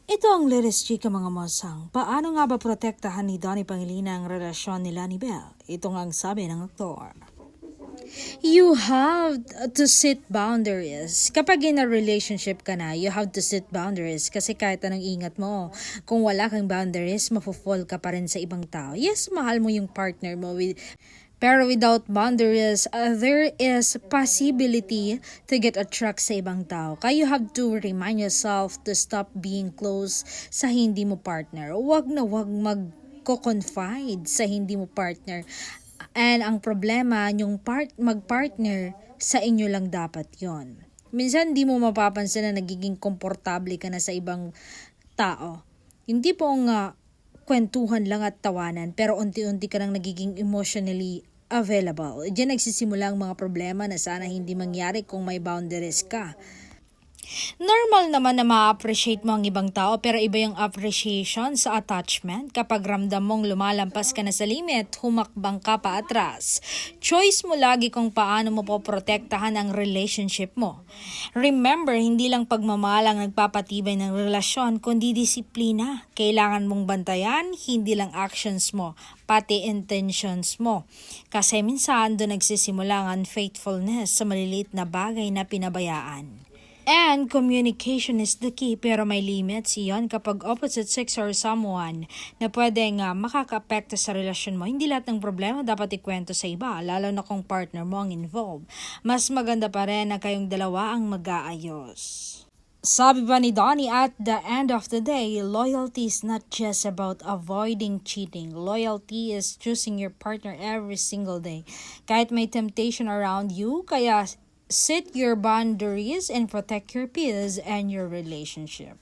Ito ang latest chika mga mosang. Paano nga ba protektahan ni Donnie Pangilinan ang relasyon nila ni Belle? Ito nga ang sabi ng aktor. You have to set boundaries. Kapag in a relationship ka na, you have to set boundaries kasi kahit anong ingat mo, kung wala kang boundaries, mafo-fall ka pa rin sa ibang tao. Yes, mahal mo yung partner mo pero without boundaries, there is possibility to get attract sa ibang tao. Kaya you have to remind yourself to stop being close sa hindi mo partner. Huwag mag-confide sa hindi mo partner. And ang problema, yung mag-partner, sa inyo lang dapat yon. Minsan di mo mapapansin na nagiging komportable ka na sa ibang tao. Hindi pong kwentuhan lang at tawanan pero unti-unti ka nang nagiging emotionally available. Diyan nagsisimula ang mga problema na sana hindi mangyari kung may boundaries ka. Normal naman na ma-appreciate mo ang ibang tao pero iba yung appreciation sa attachment. Kapag ramdam mong lumalampas ka na sa limit, humakbang ka pa atras. Choice mo lagi kung paano mo poprotektahan ang relationship mo. Remember, hindi lang pagmamahal ang nagpapatibay ng relasyon kundi disiplina. Kailangan mong bantayan, hindi lang actions mo, pati intentions mo. Kasi minsan doon nagsisimula ang unfaithfulness sa maliliit na bagay na pinabayaan. And communication is the key pero may limits iyon kapag opposite sex or someone na pwedeng makaka-apekto sa relasyon mo. Hindi lahat ng problema dapat ikwento sa iba, lalo na kung partner mo ang involved. Mas maganda pa rin na kayong dalawa ang mag-aayos. Sabi pa ni Donnie, at the end of the day, loyalty is not just about avoiding cheating. Loyalty is choosing your partner every single day. Kahit may temptation around you, kaya set your boundaries and protect your peace and your relationship.